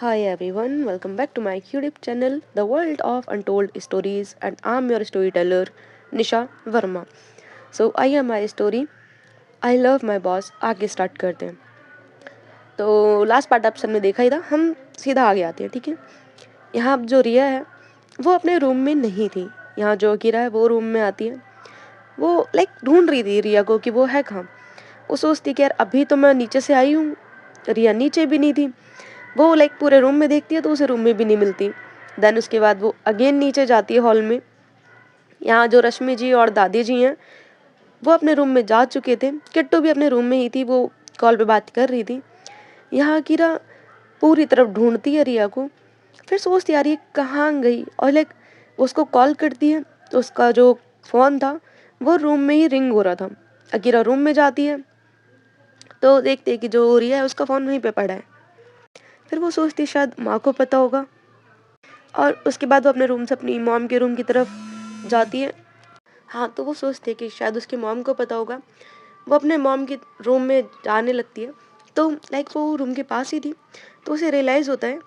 Hi everyone, welcome back to my YouTube channel, The World of Untold Stories, and I'm your storyteller, Nisha Verma. So I am my story. I love my boss. आगे start करते हैं। तो last part option में देखा ही था, हम सीधा आगे आते हैं। ठीक है, यहाँ अब जो रिया है वो अपने रूम में नहीं थी। यहाँ जो अकीरा है वो रूम में आती है। वो ढूंढ रही थी रिया को कि वो है कहाँ। वो सोचती कि यार अभी तो मैं नीचे से आई हूँ, रिया नीचे भी नहीं थी। वो पूरे रूम में देखती है तो उसे रूम में भी नहीं मिलती। देन उसके बाद वो अगेन नीचे जाती है हॉल में। यहाँ जो रश्मि जी और दादी जी हैं वो अपने रूम में जा चुके थे। किट्टू भी अपने रूम में ही थी, वो कॉल पे बात कर रही थी। यहाँ कीरा पूरी तरफ ढूंढती है रिया को, फिर सोचती यार ये कहाँ गई, और उसको कॉल करती है तो उसका जो फ़ोन था वो रूम में ही रिंग हो रहा था। अकीरा रूम में जाती है तो देखते है कि जो रिया है उसका फ़ोन वहीं पे पड़ा है। फिर वो सोचती शायद माँ को पता होगा, और उसके बाद वो अपने रूम से अपनी मॉम के रूम की तरफ जाती है। हाँ, तो वो सोचती है कि शायद उसकी मॉम को पता होगा। वो अपने मॉम के रूम में जाने लगती है तो वो रूम के पास ही थी। तो उसे रियलाइज़ होता है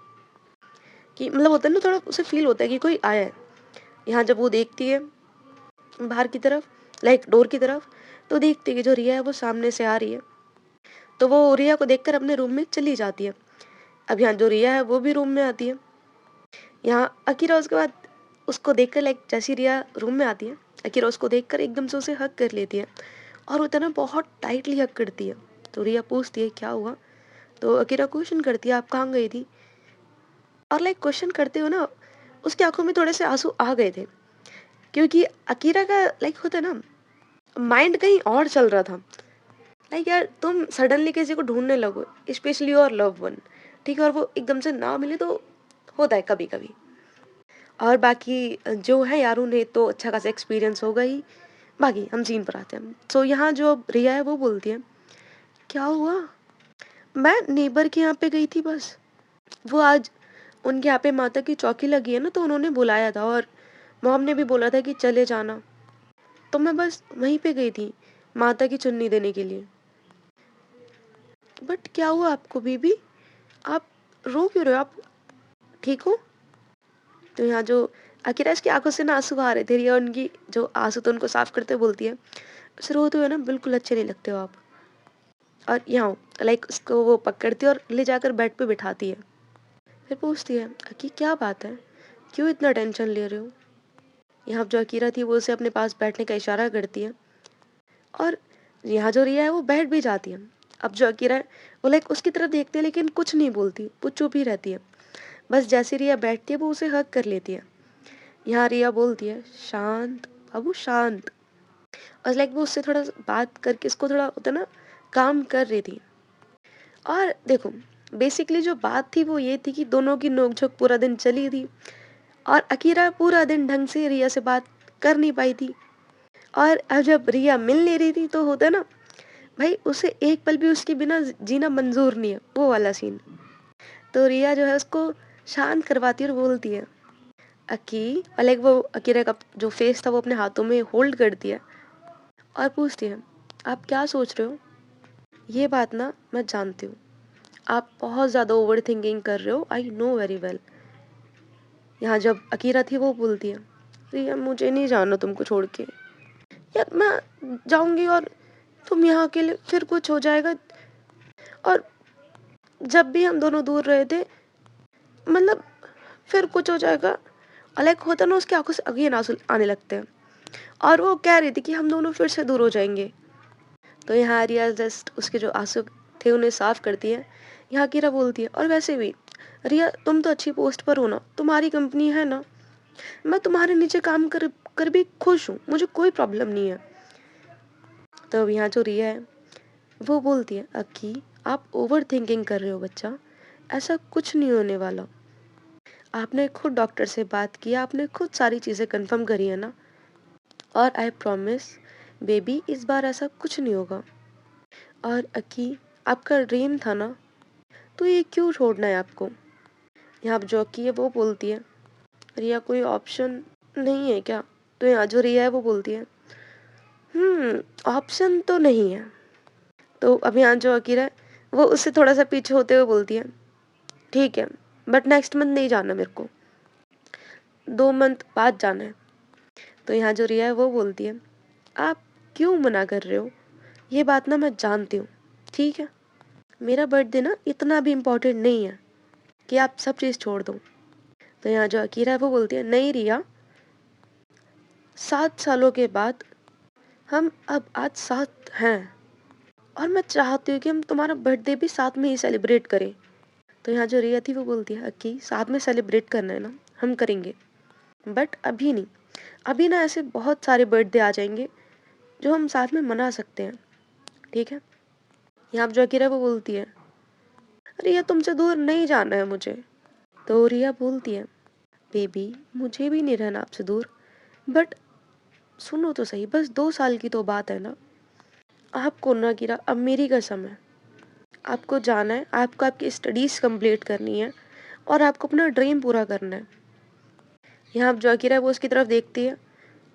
कि होता है ना, थोड़ा उसे फील होता है कि कोई आया है। यहाँ जब वो देखती है बाहर की तरफ, डोर की तरफ, तो देखती है कि जो रिया है वो सामने से आ रही है। तो वो रिया को देखकर अपने रूम में चली जाती है। अब यहाँ जो रिया है वो भी रूम में आती है। यहाँ अकीरा उसके बाद उसको देखकर जैसी रिया रूम में आती है, अकीरा उसको देखकर एकदम से उसे हग कर लेती है, और वो ना बहुत टाइटली हग करती है। तो रिया पूछती है क्या हुआ। तो अकीरा क्वेश्चन करती है आप कहाँ गई थी। और क्वेश्चन करते हो ना, उसकी आंखों में थोड़े से आंसू आ गए थे, क्योंकि अकीरा का होता है ना, माइंड कहीं और चल रहा था। यार तुम सडनली किसी को ढूंढने लगो, स्पेशली योर लव वन, ठीक है, और वो एकदम से ना मिले तो होता है कभी कभी। और बाकी जो है यार उन्हें तो अच्छा खासा एक्सपीरियंस होगा ही। बाकी हम सीन पर आते हैं। सो यहाँ जो रिया है वो बोलती है क्या हुआ। मैं नेबर के यहाँ पे गई थी बस। वो आज उनके यहाँ पे माता की चौकी लगी है ना, तो उन्होंने बुलाया था, और मॉम ने भी बोला था कि चले जाना। तो मैं बस वहीं पे गई थी माता की चुन्नी देने के लिए। बट क्या हुआ आपको बीबी, आप रो क्यों रहे हो, आप ठीक हो। तो यहाँ जो अकीरा की आंखों से ना आंसू आ रहे थे, रिया उनकी जो आंसू तो उनको साफ करते बोलती है उसे रोते हुए ना बिल्कुल अच्छे नहीं लगते हो आप। और यहाँ उसको वो पकड़ती है और ले जाकर बेड पे बिठाती है। फिर पूछती है अकी क्या बात है, क्यों इतना टेंशन ले रहे हो। यहाँ जो अकीरा थी वो उसे अपने पास बैठने का इशारा करती है, और यहाँ जो रिया है वो बैठ भी जाती है। अब जो अकीरा है वो उसकी तरफ देखती है लेकिन कुछ नहीं बोलती, वो चुप ही रहती है। बस जैसी रिया बैठती है वो उसे हक कर लेती है। यहाँ रिया बोलती है शांत बाबू शांत, और वो उससे थोड़ा बात करके इसको थोड़ा होता है ना काम कर रही थी। और देखो, बेसिकली जो बात थी वो ये थी कि दोनों की नोकझोंक पूरा दिन चली थी, और अकीरा पूरा दिन ढंग से रिया से बात कर नहीं पाई थी। और अब जब रिया मिल नहीं रही थी तो होता है ना भाई, उसे एक पल भी उसके बिना जीना मंजूर नहीं है, वो वाला सीन। तो रिया जो है उसको शांत करवाती है और बोलती है अकी, और वो अकीरा का जो फेस था वो अपने हाथों में होल्ड करती है और पूछती है आप क्या सोच रहे हो। ये बात ना मैं जानती हूँ, आप बहुत ज़्यादा ओवर थिंकिंग कर रहे हो, आई नो वेरी वेल। यहाँ जब अकीरा थी वो बोलती है रिया मुझे नहीं जाना तुमको छोड़ के। यार मैं जाऊंगी और तुम यहाँ अकेले, फिर कुछ हो जाएगा। और जब भी हम दोनों दूर रहे थे, मतलब फिर कुछ हो जाएगा। अलग होता ना, उसकी आंखों से अगेन आंसू आने लगते हैं, और वो कह रही थी कि हम दोनों फिर से दूर हो जाएंगे। तो यहाँ रिया जस्ट उसके जो आंसू थे उन्हें साफ करती है। यहाँ कीरा बोलती है और वैसे भी रिया तुम तो अच्छी पोस्ट पर हो ना, तुम्हारी कंपनी है ना, मैं तुम्हारे नीचे काम कर कर भी खुश हूँ, मुझे कोई प्रॉब्लम नहीं है। तो यहाँ जो रिया है वो बोलती है अक्की आप ओवर थिंकिंग कर रहे हो बच्चा, ऐसा कुछ नहीं होने वाला। आपने खुद डॉक्टर से बात की, आपने खुद सारी चीज़ें कंफर्म करी है ना, और आई प्रॉमिस बेबी इस बार ऐसा कुछ नहीं होगा। और अक्की आपका ड्रीम था ना, तो ये क्यों छोड़ना है आपको। यहाँ जो अक्की है वो बोलती है रिया कोई ऑप्शन नहीं है क्या। तो यहाँ जो रिया है वो बोलती है ऑप्शन तो नहीं है। तो अब यहाँ जो अकीरा है वो उससे थोड़ा सा पीछे होते हुए बोलती है ठीक है, बट नेक्स्ट मंथ नहीं जाना मेरे को, 2 मंथ बाद जाना है। तो यहाँ जो रिया है वो बोलती है, आप क्यों मना कर रहे हो, ये बात ना मैं जानती हूँ, ठीक है, मेरा बर्थडे ना इतना भी इम्पोर्टेंट नहीं है कि आप सब चीज़ छोड़ दो। तो यहाँ जो अकीरा है वो बोलती है, नहीं रिया, 7 सालों के बाद हम अब आज साथ हैं और मैं चाहती हूँ कि हम तुम्हारा बर्थडे भी साथ में ही सेलिब्रेट करें। तो यहाँ जो रिया थी वो बोलती है, अक्की साथ में सेलिब्रेट करना है ना, हम करेंगे, बट अभी नहीं। अभी ना ऐसे बहुत सारे बर्थडे आ जाएंगे जो हम साथ में मना सकते हैं, ठीक है। यहाँ जो अकीरा है वो बोलती है, रिया तुमसे दूर नहीं जाना है मुझे। तो रिया बोलती है, बेबी मुझे भी नहीं रहना आपसे दूर, बट सुनो तो सही, बस 2 साल की तो बात है ना। आपको ना गिरा, अब मेरी कसम है, आपको जाना है, आपको आपकी स्टडीज़ कंप्लीट करनी है और आपको अपना ड्रीम पूरा करना है। यहाँ आप जो अकीरा है वो उसकी तरफ देखती है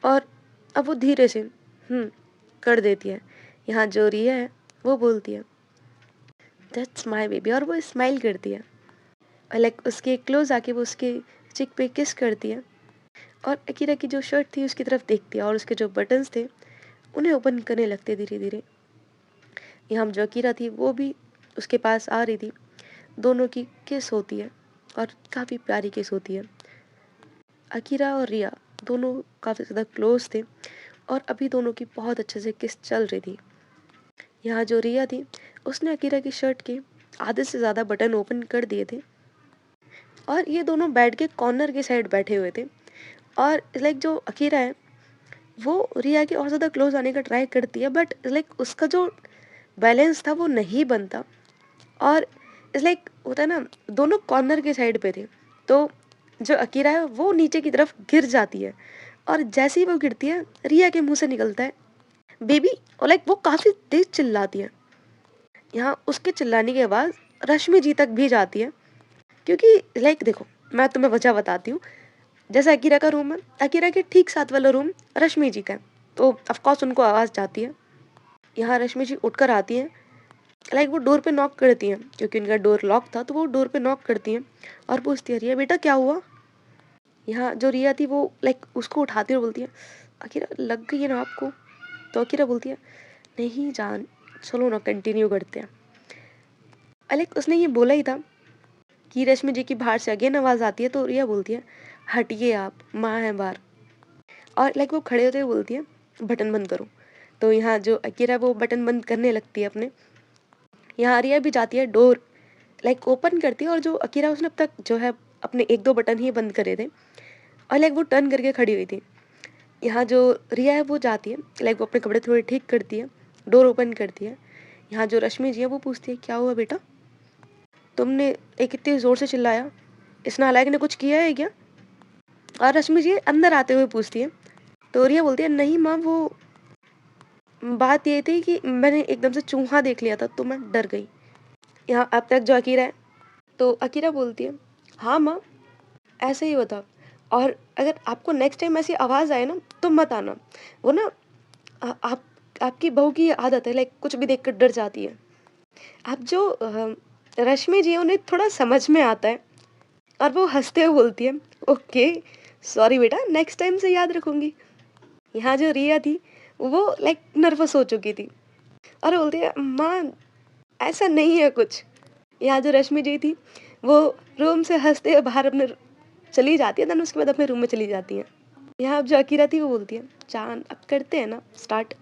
और अब वो धीरे से कर देती है। यहाँ जो रिया है वो बोलती है, दैट्स माय बेबी, और वो स्माइल करती है और लाइक उसके क्लोज आके वो उसके चिक पे किस करती है और अकीरा की जो शर्ट थी उसकी तरफ देखती है और उसके जो बटन्स थे उन्हें ओपन करने लगते धीरे धीरे। यहाँ जो अकीरा थी वो भी उसके पास आ रही थी, दोनों की किस होती है और काफ़ी प्यारी किस होती है। अकीरा और रिया दोनों काफ़ी ज़्यादा क्लोज थे और अभी दोनों की बहुत अच्छे से किस चल रही थी। यहाँ जो रिया थी उसने अकीरा की शर्ट के आधे से ज़्यादा बटन ओपन कर दिए थे और ये दोनों बेड के कॉर्नर के साइड बैठे हुए थे और लाइक जो अकीरा है वो रिया के और ज़्यादा क्लोज आने का ट्राई करती है, बट लाइक उसका जो बैलेंस था वो नहीं बनता और इस लाइक होता है ना, दोनों कॉर्नर के साइड पे थे, तो जो अकीरा है वो नीचे की तरफ गिर जाती है और जैसे ही वो गिरती है रिया के मुंह से निकलता है बेबी, और लाइक वो काफ़ी तेज चिल्लाती है। यहाँ उसके चिल्लाने के बाद रश्मि जी तक भी जाती है, क्योंकि लाइक देखो मैं तुम्हें वजह बताती हूँ। जैसे अकीरा का रूम है, अकीरा के ठीक साथ वाला रूम रश्मि जी का है, तो ऑफकोर्स उनको आवाज़ जाती है। यहाँ रश्मि जी उठकर आती हैं, लाइक वो डोर पे नॉक करती हैं क्योंकि उनका डोर लॉक था, तो वो डोर पे नॉक करती हैं और पूछती है, रिया बेटा क्या हुआ। यहाँ जो रिया थी वो लाइक उसको उठाती है और बोलती है, अकीरा लग गई है ना आपको। तो अकीरा बोलती है, नहीं जान, चलो ना कंटिन्यू करते हैं। लाइक उसने ये बोला ही था कि रश्मि जी की बाहर से अगेन आवाज़ आती है, तो रिया बोलती है, हटिए आप, माँ है बाहर। और लाइक वो खड़े होते हुए बोलती है, बटन बंद करो। तो यहाँ जो अकीरा वो बटन बंद करने लगती है अपने। यहाँ रिया भी जाती है, डोर लाइक ओपन करती है और जो अकीरा उसने अब तक जो है अपने 1-2 बटन ही बंद करे थे और लाइक वो टर्न करके खड़ी हुई थी। यहाँ जो रिया है वो जाती है, लाइक वो अपने कपड़े थोड़े ठीक करती है, डोर ओपन करती है। यहाँ जो रश्मि जी है वो पूछती है, क्या हुआ बेटा, तुमने एक इतनी ज़ोर से चिल्लाया, इस नालायक ने कुछ किया है क्या। और रश्मि जी अंदर आते हुए पूछती है। तो रिया बोलती है, नहीं माँ, वो बात ये थी कि मैंने एकदम से चूहा देख लिया था तो मैं डर गई। यहाँ अब तक जो अकीरा है, तो अकीरा बोलती है, हाँ माँ ऐसे ही होता, और अगर आपको नेक्स्ट टाइम ऐसी आवाज़ आए ना तो मत आना। वो ना आप आपकी बहू की आदत है, लाइक कुछ भी देख कर डर जाती है। आप जो रश्मि जी है उन्हें थोड़ा समझ में आता है और वो हंसते हुए बोलती है, ओके सॉरी बेटा, नेक्स्ट टाइम से याद रखूंगी। यहाँ जो रिया थी वो लाइक नर्वस हो चुकी थी और बोलती है, माँ ऐसा नहीं है कुछ। यहाँ जो रश्मि जी थी वो रूम से हंसते हुए बाहर अपने चली जाती है, देन उसके बाद अपने रूम में चली जाती है। यहाँ अब जो अकीरा थी वो बोलती है, चांद अब करते हैं ना स्टार्ट,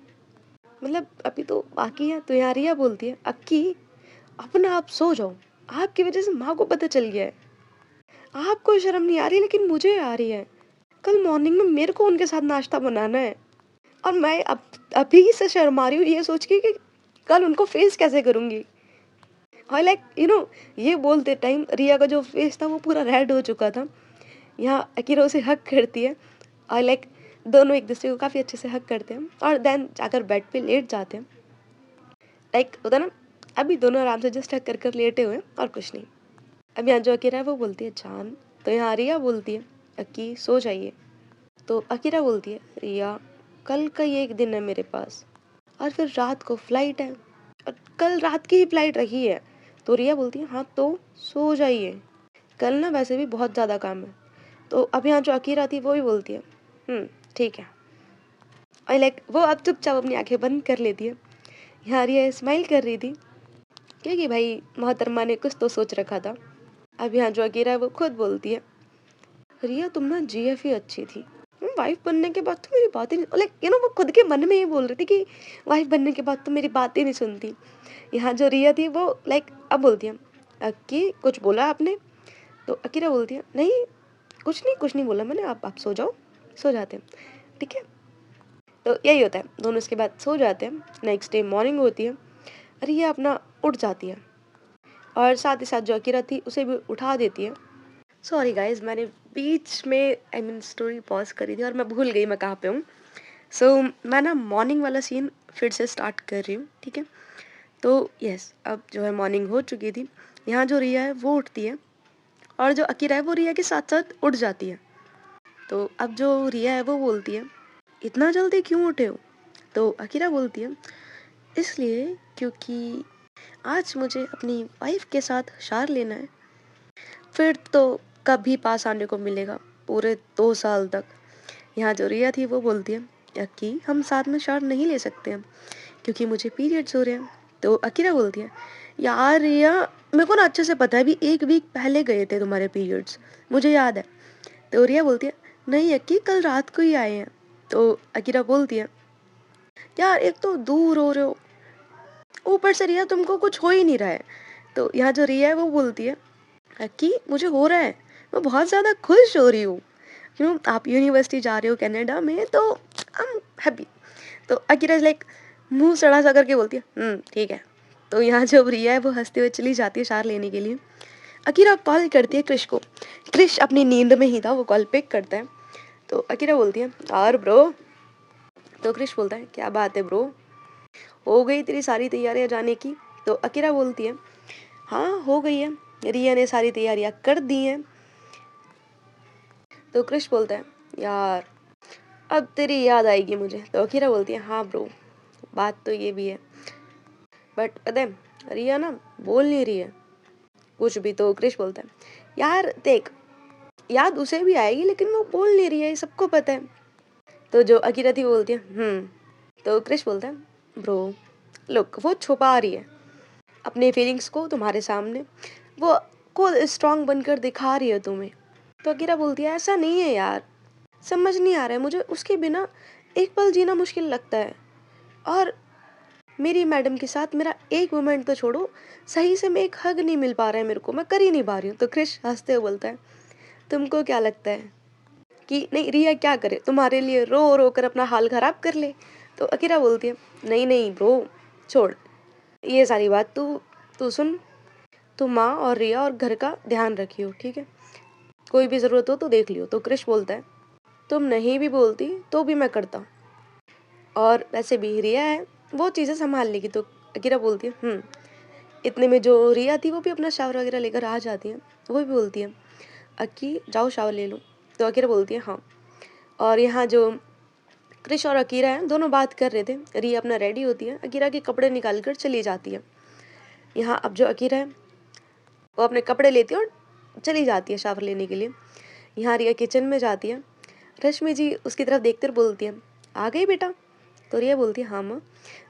मतलब अभी तो बाकी है। तो यहाँ रिया बोलती है, अक्की अपना आप सो जाओ, आपकी वजह से माँ को पता चल गया है, आपको शर्म नहीं आ रही लेकिन मुझे आ रही है। कल मॉर्निंग में मेरे को उनके साथ नाश्ता बनाना है और मैं अब अभी से शर्मा रही हूँ ये सोच के कि कल उनको फेस कैसे करूँगी। और लाइक ये बोलते टाइम रिया का जो फेस था वो पूरा रेड हो चुका था। यहाँ अकीरा उसे हक करती है और लाइक दोनों एक दूसरे को काफ़ी अच्छे से हक करते हैं और देन जाकर बेड पे लेट जाते हैं। लाइक होता ना, अभी दोनों आराम से जस्ट हक कर कर लेटे हुए हैं और कुछ नहीं। अब यहाँ जो अकीरा है वो बोलती है, जान। तो यहाँ रिया बोलती है, अक्की सो जाइए। तो अकीरा बोलती है, रिया कल का ये एक दिन है मेरे पास और फिर रात को फ्लाइट है और कल रात की ही फ्लाइट रही है। तो रिया बोलती है, हाँ तो सो जाइए। कल ना वैसे भी बहुत ज़्यादा काम है। तो अब यहाँ जो अकीरा थी वो भी बोलती है, ठीक है। और लाइक वो अब चुपचाप अपनी आंखें बंद कर लेती है। यहाँ रिया स्माइल कर रही थी क्योंकि भाई मोहतरमा ने कुछ तो सोच रखा था। अब यहाँ जो अकीरा है वो खुद बोलती है, रिया तुम ना जीएफ ही अच्छी थी, वाइफ बनने के बाद तो मेरी बात ही नहीं, लाइक वो खुद के मन में ही बोल रही थी कि वाइफ बनने के बाद तो मेरी बात ही नहीं सुनती। यहाँ जो रिया थी वो लाइक अब बोलती है, अक्की कुछ बोला आपने? तो अकीरा बोलती है, नहीं कुछ नहीं बोला मैंने, आप सो जाओ। सो जाते हैं, ठीक है। तो यही होता है, दोनों इसके बाद सो जाते हैं। नेक्स्ट डे मॉर्निंग होती है, रिया अपना उठ जाती है और साथ ही साथ जो अकीरा थी उसे भी उठा देती है। सॉरी गाइज, मैंने बीच में स्टोरी पॉज करी थी और मैं भूल गई मैं कहाँ पे हूँ। सो मैं ना मॉर्निंग वाला सीन फिर से स्टार्ट कर रही हूँ, ठीक है। तो यस, अब जो है मॉर्निंग हो चुकी थी। यहाँ जो रिया है वो उठती है और जो अकीरा है वो रिया के साथ साथ उठ जाती है। तो अब जो रिया है वो बोलती है, इतना जल्दी क्यों उठे हो? तो अकीरा बोलती है, इसलिए क्योंकि आज मुझे अपनी वाइफ के साथ शार लेना है, फिर तो कभी पास आने को मिलेगा पूरे 2 साल तक। यहाँ जो रिया थी वो बोलती है, अक्की हम साथ में शार नहीं ले सकते हैं क्योंकि मुझे पीरियड्स हो रहे हैं। तो अकीरा बोलती है, यार रिया मेरे को ना अच्छे से पता है, अभी 1 वीक पहले गए थे तुम्हारे पीरियड्स, मुझे याद है। तो रिया बोलती है, नहीं अक्की कल रात को ही आए हैं। तो अकीरा बोलती है, यार एक तो दूर हो रहे हो, ऊपर से रिया तुमको कुछ हो ही नहीं रहा है। तो यहाँ जो रिया है वो बोलती है, अक्की मुझे हो रहा है, मैं बहुत ज़्यादा खुश हो रही हूँ, आप यूनिवर्सिटी जा रहे हो कनाडा में, तो आई एम हैप्पी। तो अकीरा लाइक मुंह सड़ा सा करके बोलती है, ठीक है। तो यहाँ जो रिया है वो हंसते हुए चली जाती है शार लेने के लिए। अकीरा कॉल करती है क्रिश को। क्रिश अपनी नींद में ही था, वो कॉल पिक करता है। तो अकीरा बोलती है, और ब्रो? तो क्रिश बोलता है, क्या बात है ब्रो, हो गई तेरी सारी तैयारियां जाने की? तो अकीरा बोलती है, हाँ हो गई है, रिया ने सारी तैयारियां कर दी हैं। तो क्रिश बोलता है, यार अब तेरी याद आएगी मुझे। तो अकीरा बोलती है, हाँ ब्रो बात तो ये भी है, बट पता है रिया ना बोल नहीं रही है कुछ भी। तो क्रिश बोलता है, यार देख याद उसे भी आएगी लेकिन वो बोल नहीं रही है, ये सबको पता है। तो जो अकीरा थी वो बोलती है, तो क्रिश बोलता है, ब्रो लुक वो छुपा रही है अपने फीलिंग्स को तुम्हारे सामने, वो को स्ट्रांग बनकर दिखा रही है तुम्हें। तो अकीरा बोलती है, ऐसा नहीं है यार, समझ नहीं आ रहा है मुझे, उसके बिना एक पल जीना मुश्किल लगता है, और मेरी मैडम के साथ मेरा एक मोमेंट तो छोड़ो, सही से मैं एक हग नहीं मिल पा रहा है मेरे को, मैं कर ही नहीं पा रही हूँ। तो क्रिश हंसते हुए बोलता है, तुमको क्या लगता है कि नहीं रिया क्या करे, तुम्हारे लिए रो रो कर अपना हाल खराब कर ले? तो अकीरा बोलती है, नहीं नहीं ब्रो छोड़ ये सारी बात, तू तू सुन, तू माँ और रिया और घर का ध्यान रखियो, ठीक है, कोई भी ज़रूरत हो तो देख लियो। तो क्रिश बोलता है, तुम नहीं भी बोलती तो भी मैं करता, और वैसे भी रिया है वो चीज़ें संभाल लेगी। तो अकीरा बोलती है। इतने में जो रिया थी वो भी अपना शावर वगैरह लेकर आ जाती है, वो भी बोलती है, अक्की जाओ शावर ले लो। तो अकीरा बोलती है, हाँ। और यहाँ जो क्रिश और अकीरा हैं दोनों बात कर रहे थे, रिया अपना रेडी होती है, अकीरा के कपड़े निकाल कर चली जाती है। यहाँ अब जो अकीरा है वो अपने कपड़े लेती है और चली जाती है शावर लेने के लिए। यहाँ रिया किचन में जाती है, रश्मि जी उसकी तरफ देखते हुए बोलती है, आ गई बेटा? तो रिया बोलती है, हाँ माँ।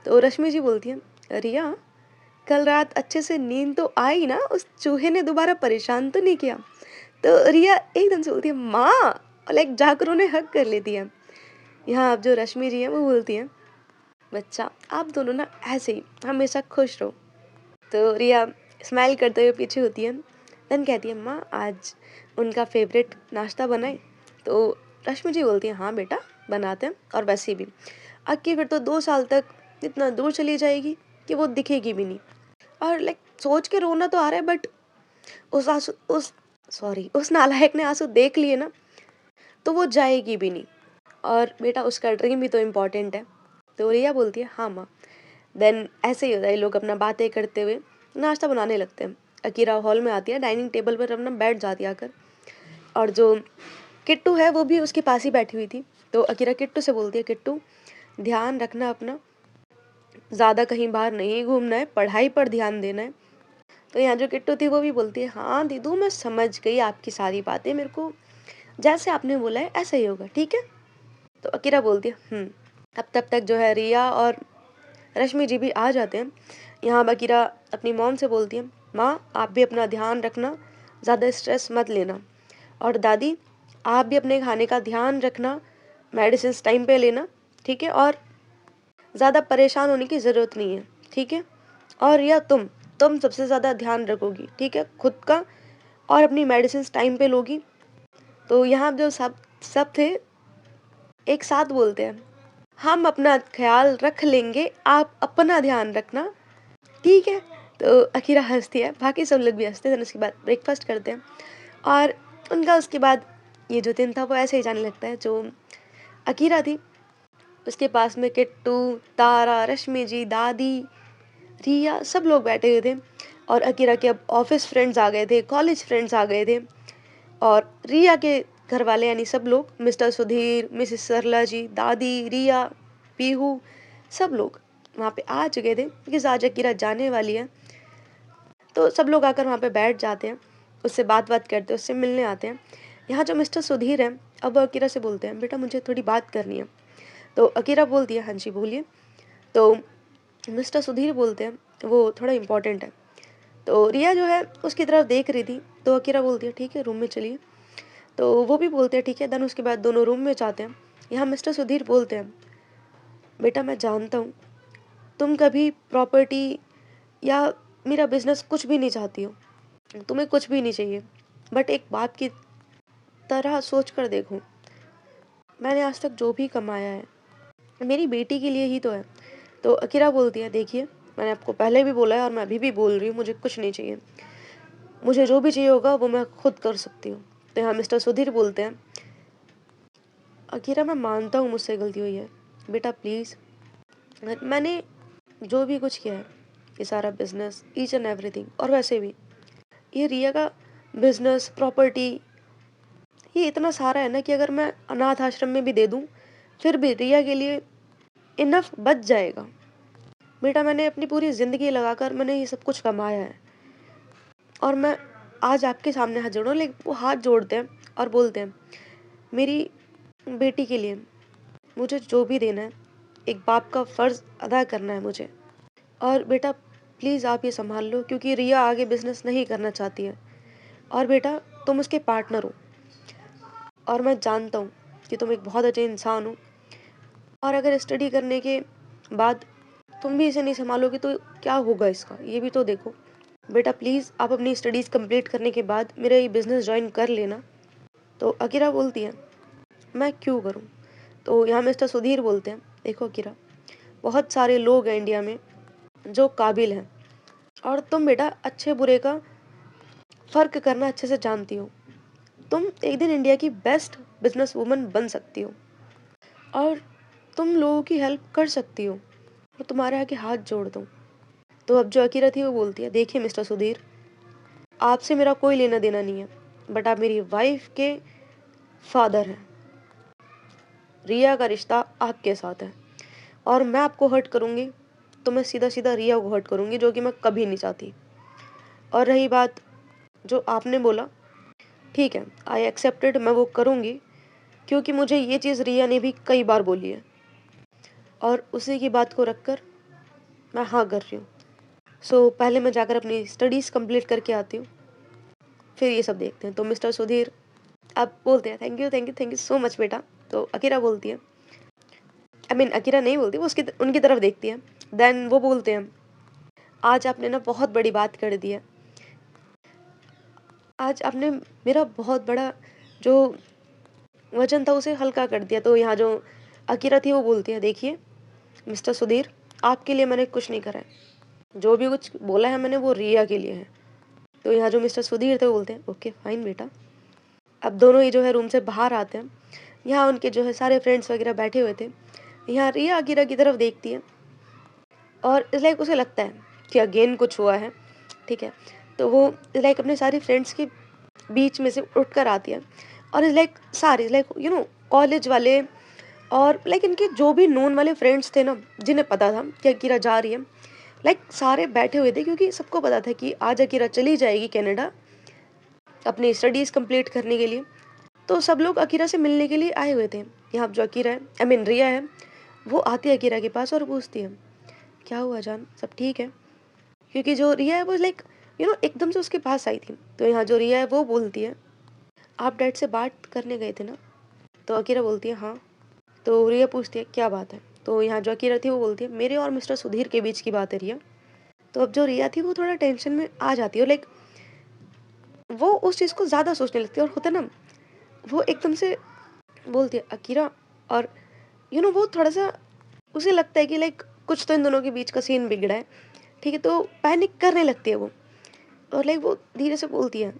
तो रश्मि जी बोलती है, रिया कल रात अच्छे से नींद तो आई ना, उस चूहे ने दोबारा परेशान तो नहीं किया? तो रिया एकदम से बोलती है, माँ, और लाइक जाकर उन्हें हक कर लेती है। यहाँ अब जो रश्मि जी हैं वो बोलती हैं, बच्चा आप दोनों ना ऐसे ही हमेशा खुश रहो। तो रिया स्माइल करते हुए पीछे होती है, देन कहती है, माँ आज उनका फेवरेट नाश्ता बनाए? तो रश्मि जी बोलती है, हाँ बेटा बनाते हैं, और वैसे भी अक्की फिर तो 2 साल तक इतना दूर चली जाएगी कि वो दिखेगी भी नहीं। और लाइक सोच के रोना तो आ रहा है, बट उस नालायक ने आंसू देख लिए ना तो वो जाएगी भी नहीं, और बेटा उसका ड्रीम भी तो इम्पोर्टेंट है। तो रिया बोलती है, हाँ माँ। देन ऐसे ही होता है, लोग अपना बातें करते हुए नाश्ता बनाने लगते हैं। अकीरा हॉल में आती है, डाइनिंग टेबल पर अपना बैठ जाती है आकर, और जो किट्टू है वो भी उसके पास ही बैठी हुई थी। तो अकीरा किट्टू से बोलती है, किट्टू ध्यान रखना अपना, ज़्यादा कहीं बाहर नहीं घूमना है, पढ़ाई पर ध्यान देना है, तो यहाँ जो किट्टू थी वो भी बोलती है, हाँ दीदू मैं समझ गई आपकी सारी बातें, मेरे को जैसे आपने बोला है ऐसा ही होगा, ठीक है। तो अकीरा बोलती है अब तब तक जो है रिया और रश्मि जी भी आ जाते हैं। यहाँ अब अकीरा अपनी मॉम से बोलती है, माँ आप भी अपना ध्यान रखना, ज़्यादा स्ट्रेस मत लेना, और दादी आप भी अपने खाने का ध्यान रखना, मेडिसिन टाइम पे लेना, ठीक है, और ज़्यादा परेशान होने की ज़रूरत नहीं है, ठीक है। और रिया तुम सबसे ज़्यादा ध्यान रखोगी, ठीक है, खुद का, और अपनी मेडिसिन टाइम पे लोगी। तो यहाँ जो सब सब थे एक साथ बोलते हैं, हम अपना ख्याल रख लेंगे, आप अपना ध्यान रखना, ठीक है। तो अकीरा हंसती है, बाकी सब लोग भी हंसते हैं। उसके बाद ब्रेकफास्ट करते हैं और उनका उसके बाद ये जो दिन था वो ऐसे ही जाने लगता है। जो अकीरा थी उसके पास में किट्टू, तारा, रश्मि जी, दादी, रिया सब लोग बैठे हुए थे, और अकीरा के अब ऑफिस फ्रेंड्स आ गए थे, कॉलेज फ्रेंड्स आ गए थे, और रिया के घर वाले यानी सब लोग, मिस्टर सुधीर, मिसेस सरला जी, दादी, रिया, पीहू, सब लोग वहाँ पे आ चुके थे क्योंकि आज अकीरा जाने वाली है। तो सब लोग आकर वहाँ पे बैठ जाते हैं, उससे बात करते हैं, उससे मिलने आते हैं। यहाँ जो मिस्टर सुधीर हैं अब वो अकीरा से बोलते हैं, बेटा मुझे थोड़ी बात करनी है। तो अकीरा बोलती है, हाँ जी बोलिए। तो मिस्टर सुधीर बोलते हैं, वो थोड़ा इम्पोर्टेंट है। तो रिया जो है उसकी तरफ देख रही थी, तो अकीरा बोलती है, ठीक है रूम में चलिए। तो वो भी बोलते हैं ठीक है। देन उसके बाद दोनों रूम में जाते हैं। यहाँ मिस्टर सुधीर बोलते हैं, बेटा मैं जानता हूँ तुम कभी प्रॉपर्टी या मेरा बिजनेस कुछ भी नहीं चाहती हो, तुम्हें कुछ भी नहीं चाहिए, बट एक बाप की तरह सोच कर देखो, मैंने आज तक जो भी कमाया है मेरी बेटी के लिए ही तो है। तो अकीरा बोलती है, देखिए मैंने आपको पहले भी बोला है और मैं अभी भी बोल रही हूँ, मुझे कुछ नहीं चाहिए, मुझे जो भी चाहिए होगा वो मैं खुद कर सकती हूँ। तो यहाँ मिस्टर सुधीर बोलते हैं, अकीरा मैं मानता हूँ मुझसे गलती हुई है, बेटा प्लीज़, मैंने जो भी कुछ किया है, ये सारा बिजनेस, ईच एंड एवरीथिंग, और वैसे भी ये रिया का बिजनेस, प्रॉपर्टी, ये इतना सारा है ना कि अगर मैं अनाथ आश्रम में भी दे दूँ फिर भी रिया के लिए इनफ बच जाएगा। बेटा मैंने अपनी पूरी ज़िंदगी लगाकर मैंने ये सब कुछ कमाया है, और मैं आज आपके सामने हाथ जोड़ूँ, लेकिन वो हाथ जोड़ते हैं और बोलते हैं, मेरी बेटी के लिए मुझे जो भी देना है, एक बाप का फ़र्ज़ अदा करना है मुझे, और बेटा प्लीज़ आप ये संभाल लो क्योंकि रिया आगे बिजनेस नहीं करना चाहती है, और बेटा तुम उसके पार्टनर हो, और मैं जानता हूँ कि तुम एक बहुत अच्छे इंसान हो, और अगर स्टडी करने के बाद तुम भी इसे नहीं संभालोगे तो क्या होगा इसका, ये भी तो देखो। बेटा प्लीज़ आप अपनी स्टडीज़ कंप्लीट करने के बाद मेरा ये बिज़नेस ज्वाइन कर लेना। तो अकीरा बोलती है, मैं क्यों करूँ। तो यहाँ मिस्टर सुधीर बोलते हैं, देखो अकीरा, बहुत सारे लोग हैं इंडिया में जो काबिल हैं, और तुम बेटा अच्छे बुरे का फ़र्क करना अच्छे से जानती हो, तुम एक दिन इंडिया की बेस्ट बिजनेस वूमन बन सकती हो, और तुम लोगों की हेल्प कर सकती हो, मैं तुम्हारे आगे हाथ जोड़ दूँ। तो अब जो अकीरा थी वो बोलती है, देखिए मिस्टर सुधीर, आपसे मेरा कोई लेना देना नहीं है, बट आप मेरी वाइफ के फादर हैं, रिया का रिश्ता आपके साथ है, और मैं आपको हर्ट करूँगी तो मैं सीधा सीधा रिया को हर्ट करूँगी, जो कि मैं कभी नहीं चाहती। और रही बात जो आपने बोला, ठीक है आई एक्सेप्टेड, मैं वो करूँगी, क्योंकि मुझे ये चीज़ रिया ने भी कई बार बोली है, और उसी की बात को रखकर मैं हाँ कर रही हूँ। सो पहले मैं जाकर अपनी स्टडीज़ कंप्लीट करके आती हूँ, फिर ये सब देखते हैं। तो मिस्टर सुधीर अब बोलते हैं, thank you thank you thank you so much बेटा। तो अकीरा बोलती है, आई मीन अकीरा नहीं बोलती, वो उनकी तरफ देखती है। देन वो बोलते हैं, आज आपने ना बहुत बड़ी बात कर दी है, आज आपने मेरा बहुत बड़ा जो वजन था उसे हल्का कर दिया। तो यहाँ जो अकीरा थी वो बोलती है, देखिए मिस्टर सुधीर, आपके लिए मैंने कुछ नहीं करा है, जो भी कुछ बोला है मैंने वो रिया के लिए है। तो यहाँ जो मिस्टर सुधीर थे वो बोलते हैं, ओके फाइन बेटा। अब दोनों ही जो है रूम से बाहर आते हैं। यहाँ उनके जो है सारे फ्रेंड्स वगैरह बैठे हुए थे। यहाँ रिया अकीरा की तरफ देखती है, और इस लाइक उसे लगता है कि अगेन कुछ हुआ है, ठीक है। तो वो लाइक अपने सारे फ्रेंड्स के बीच में से उठ कर आती है, और इस लाइक सारे लाइक कॉलेज वाले, और लाइक इनके जो भी नोन वाले फ्रेंड्स थे ना, जिन्हें पता था कि अकीरा जा रही है, सारे बैठे हुए थे क्योंकि सबको पता था कि आज अकीरा चली जाएगी कनाडा अपनी स्टडीज़ कंप्लीट करने के लिए। तो सब लोग अकीरा से मिलने के लिए आए हुए थे। यहाँ जो अकीरा है, आई मीन रिया है, वो आती है अकीरा के पास और पूछती है, क्या हुआ जान, सब ठीक है? क्योंकि जो रिया है वो एकदम से उसके पास आई थी। तो यहाँ जो रिया है वो बोलती है, आप डैड से बात करने गए थे ना? तो अकीरा बोलती है हाँ। तो रिया पूछती है क्या बात है? तो यहाँ जो अकीरा थी वो बोलती है, मेरे और मिस्टर सुधीर के बीच की बात है रिया। तो अब जो रिया थी वो थोड़ा टेंशन में आ जाती है और वो उस चीज़ को ज़्यादा सोचने लगती है और होता ना, वो एकदम से बोलती है अकीरा। और वो थोड़ा सा उसे लगता है कि कुछ तो इन दोनों के बीच का सीन बिगड़ा है, ठीक है? तो पैनिक करने लगती है वो और वो धीरे से बोलती है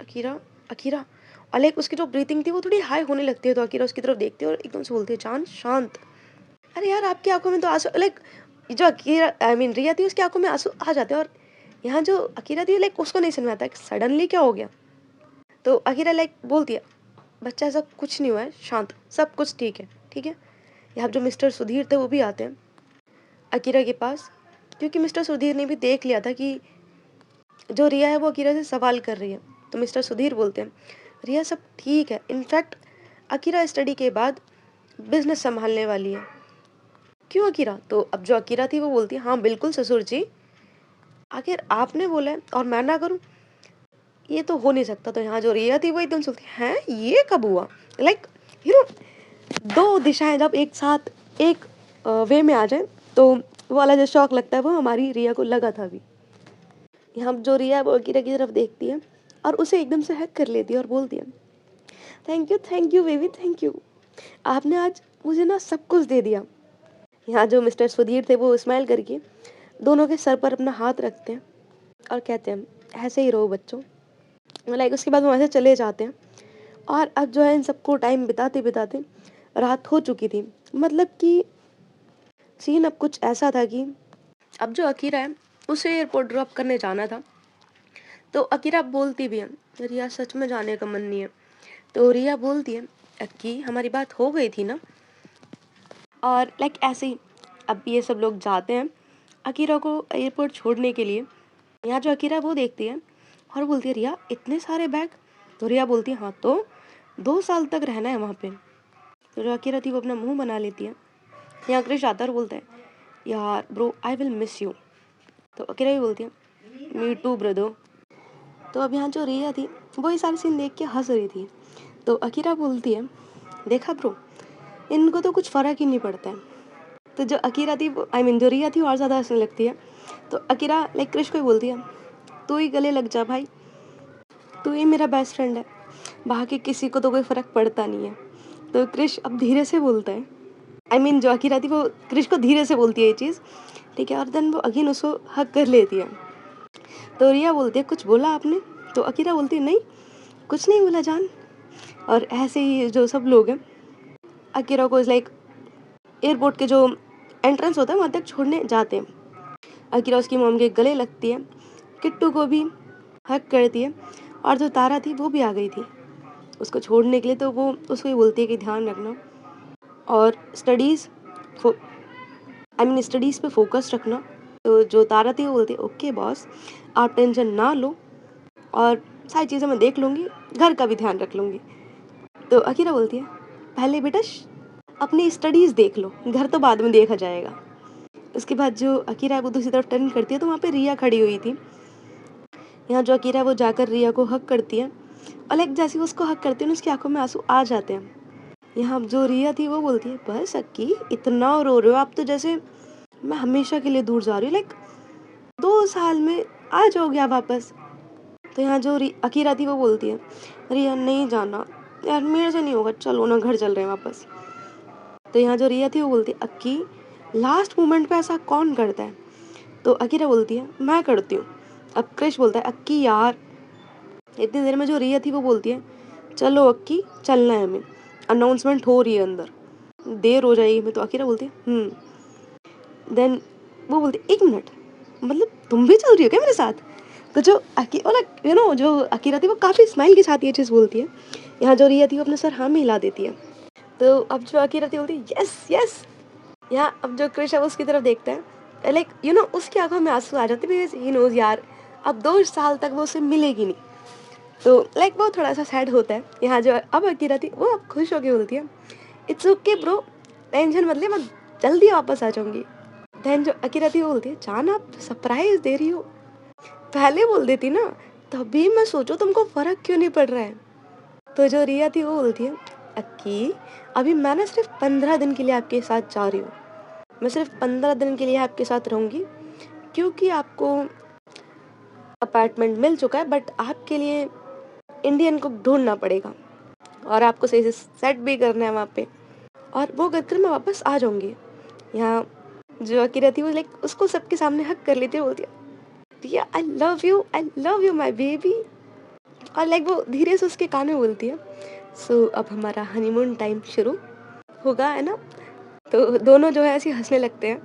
अकीरा, अकीरा। और उसकी जो ब्रीथिंग थी वो थोड़ी हाई होने लगती है। तो अकीरा उसकी तरफ देखती है और एकदम से बोलती है, जान शांत। अरे यार, आपकी आंखों में तो आंसू, जो अकीरा आई मीन रिया थी उसकी आंखों में आंसू आ जाते हैं और यहाँ जो अकीरा थी उसको नहीं समझ में आता है सडनली क्या हो गया। तो अकीरा बोलती है, बच्चा ऐसा कुछ नहीं हुआ है, शांत, सब कुछ ठीक है, ठीक है? यहाँ जो मिस्टर सुधीर थे वो भी आते हैं अकीरा के पास, क्योंकि मिस्टर सुधीर ने भी देख लिया था कि जो रिया है वो अकीरा से सवाल कर रही है। तो मिस्टर सुधीर बोलते हैं, रिया सब ठीक है, इनफैक्ट अकीरा स्टडी के बाद बिजनेस संभालने वाली है। क्यों अकीरा? तो अब जो अकीरा थी वो बोलती है, हाँ बिल्कुल ससुर जी, आखिर आपने बोला है और मैं ना करूँ, ये तो हो नहीं सकता। तो यहाँ जो रिया थी वो एकदम सोचती है, ये कब हुआ? लाइक यू नो दो दिशाएं जब एक साथ एक वे में आ जाए तो वो वाला जो शौक लगता है वो हमारी रिया को लगा था अभी। यहाँ जो रिया है वो अकीरा की तरफ देखती है और उसे एकदम से हक कर लेती है और बोलती है, thank you baby, thank you, आपने आज मुझे ना सब कुछ दे दिया। यहाँ जो मिस्टर सुधीर थे वो स्माइल करके दोनों के सर पर अपना हाथ रखते हैं और कहते हैं, ऐसे ही रहो बच्चों। उसके बाद वो वहाँ से चले जाते हैं और अब जो है इन सबको टाइम बिताते बिताते रात हो चुकी थी। मतलब कि सीन अब कुछ ऐसा था कि अब जो अकीरा है उसे एयरपोर्ट ड्रॉप करने जाना था। तो अकीरा बोलती भी है, रिया सच में जाने का मन नहीं है। तो रिया बोलती है, अक्की हमारी बात हो गई थी ना? और ऐसे ही अब ये सब लोग जाते हैं अकीरा को एयरपोर्ट छोड़ने के लिए। यहाँ जो अकीरा वो देखती है और बोलती है, रिया इतने सारे बैग? तो रिया बोलती है, हाँ तो 2 साल तक रहना है वहाँ पे। तो जो अकीरा थी वो अपना मुंह बना लेती है। यहाँ क्रिश आता है और बोलता है, यार bro I will miss you. तो अकीरा भी बोलती है, मी टू ब्रदर। तो अब यहाँ जो रिया थी वो ये सारे सीन देख के हंस रही थी। तो अकीरा बोलती है, देखा ब्रो, इनको तो कुछ फ़र्क ही नहीं पड़ता है। तो जो अकीरा थी वो आई मीन जो रिया थी और ज़्यादा हंसने लगती है। तो अकीरा क्रिश को ही बोलती है, तू ही गले लग जा भाई, तू ही मेरा बेस्ट फ्रेंड है, बाकी किसी को तो कोई फ़र्क पड़ता नहीं है। तो क्रिश अब धीरे से बोलता है, आई मीन जो अकीरा थी वो क्रिश को धीरे से बोलती है ये चीज़, ठीक है? और देन वो अगेन उसको हक कर लेती है। तो रिया बोलती है, कुछ बोला आपने? तो अकीरा बोलती है, नहीं कुछ नहीं बोला जान। और ऐसे ही जो सब लोग हैं अकीरा को एयरपोर्ट के जो एंट्रेंस होता है वहाँ तक छोड़ने जाते हैं। अकीरा उसकी मॉम के गले लगती है, किट्टू को भी हक करती है और जो तारा थी वो भी आ गई थी उसको छोड़ने के लिए। तो वो उसको ही बोलती है कि ध्यान रखना और स्टडीज़ पे फोकस रखना। तो जो तारा थी वो बोलती है, ओके बॉस, आप टेंशन ना लो और सारी चीज़ें मैं देख लूँगी, घर का भी ध्यान रख लूँगी। तो अकीरा बोलती है, पहले बेटा अपनी स्टडीज़ देख लो, घर तो बाद में देखा जाएगा। उसके बाद जो अकीरा है वो दूसरी तरफ टर्न करती है तो वहाँ पे रिया खड़ी हुई थी। यहाँ जो अकीरा है वो जाकर रिया को हक करती है और जैसे ही उसको हक करती है ना उसकी आंखों में आंसू आ जाते हैं। यहाँ जो रिया थी वो बोलती है, बस अक्की इतना रो रहे हो आप तो, जैसे मैं हमेशा के लिए दूर जा रही हूँ, 2 साल में आ जाओगे आप वापस। तो यहाँ जो अकीरा थी वो बोलती है, रिया नहीं जाना यार, मेरे से नहीं होगा, चलो ना घर चल रहे हैं वापस। तो यहाँ जो रिया थी वो बोलती है, अक्की लास्ट मोमेंट पे ऐसा कौन करता है? तो अकीरा बोलती है, मैं करती हूँ। अब क्रिश बोलता है, अक्की यार। इतनी देर में जो रिया थी वो बोलती है, चलो अक्की चलना है हमें, अनाउंसमेंट हो रही है अंदर, देर हो जाएगी। मैं तो अकीरा बोलती है देन वो बोलती है, 1 मिनट, मतलब तुम भी चल रही हो क्या मेरे साथ? तो जो जो अकीरा थी वो काफ़ी स्माइल के साथ ये चीज़ बोलती है। यहाँ जो रिया थी वो अपना सर हाँ में हिला देती है। तो अब जो अकीरा थी बोलती है, यस यस। यहाँ अब जो क्रिश है वो उसकी तरफ देखता है लाइक उसकी आंखों में आंसू आ जाते, बिकॉज ही नोज यार अब 2 साल तक वो उसे मिलेगी नहीं। तो लाइक वो थोड़ा सा सैड होता है। यहाँ जो अब अकीरा थी वो अब खुश होके बोलती है, इट्स ओके ब्रो, टेंशन मत ले, मैं जल्दी वापस आ जाऊंगी। देन जो अकीरा थी वो बोलती है, जान आप सरप्राइज दे रही हो, पहले बोल देती ना, तभी मैं सोचो तुमको फर्क क्यों नहीं पड़ रहा है। तो जो रिया थी वो बोलती है, अक्की अभी मैं ना सिर्फ 15 दिन के लिए आपके साथ जा रही हूँ, मैं सिर्फ 15 दिन के लिए आपके साथ रहूंगी, क्योंकि आपको अपार्टमेंट मिल चुका है, बट आपके लिए इंडियन कुक ढूंढना पड़ेगा और आपको सही से सेट भी करना है वहाँ पे, और वो कर मैं वापस आ जाऊंगी। यहाँ जो अकीरा थी वो लाइक उसको सबके सामने हक कर लेती है, बोलती है, Riya I love you my baby. और लाइक वो धीरे से उसके कान में बोलती है, सो अब हमारा हनीमून टाइम शुरू होगा, है ना। तो दोनों जो है ऐसे हंसने लगते हैं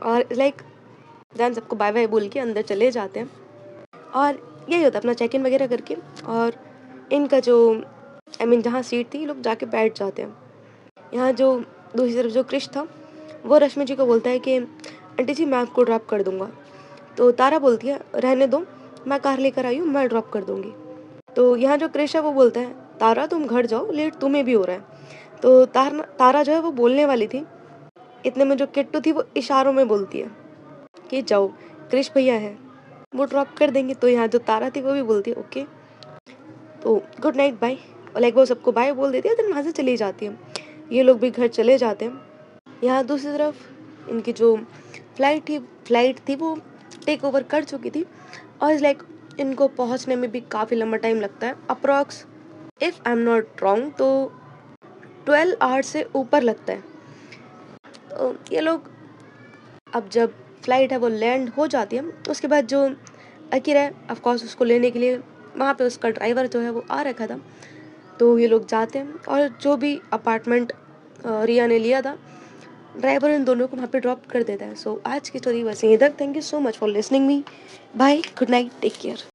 और लाइक जान सबको बाय बाय बोल के अंदर चले जाते हैं। और यही होता है अपना चेक इन वगैरह करके, और इनका जो जहाँ सीट थी ये लोग जाके बैठ जाते हैं। यहाँ जो दूसरी तरफ जो क्रिश था वो रश्मि जी को बोलता है कि आंटी जी मैं आपको ड्रॉप कर दूंगा। तो तारा बोलती है, रहने दो, मैं कार लेकर आई हूँ, मैं ड्रॉप कर दूंगी। तो यहाँ जो क्रिश है वो बोलता है, तारा तुम घर जाओ, लेट तुम्हें भी हो रहा है। तो तारा जो है वो बोलने वाली थी, इतने में जो किट्टू थी वो इशारों में बोलती है कि जाओ, क्रिश भैया है, वो ड्रॉप कर देंगे। तो यहाँ जो तारा थी वो भी बोलती है ओके, तो गुड नाइट बाय, और लाइक वो सबको बाय बोल देती है, तो वहाँ से चली जाती है। ये लोग भी घर चले जाते हैं। यहाँ दूसरी तरफ इनकी जो फ्लाइट थी वो टेक ओवर कर चुकी थी, और लाइक इनको पहुँचने में भी काफ़ी लंबा टाइम लगता है, approx if I am not wrong तो 12 आवर्स से ऊपर लगता है। तो ये लोग अब जब फ्लाइट है वो लैंड हो जाती है, उसके बाद जो अकीरा है ऑफकोर्स उसको लेने के लिए वहाँ पे उसका ड्राइवर जो है वो आ रखा था। तो ये लोग जाते हैं और जो भी अपार्टमेंट रिया ने लिया था, ड्राइवर इन दोनों को वहाँ पे ड्रॉप कर देता है। सो आज की स्टोरी बस यहीं तक। Thank you so much for listening me, bye, good night, take care.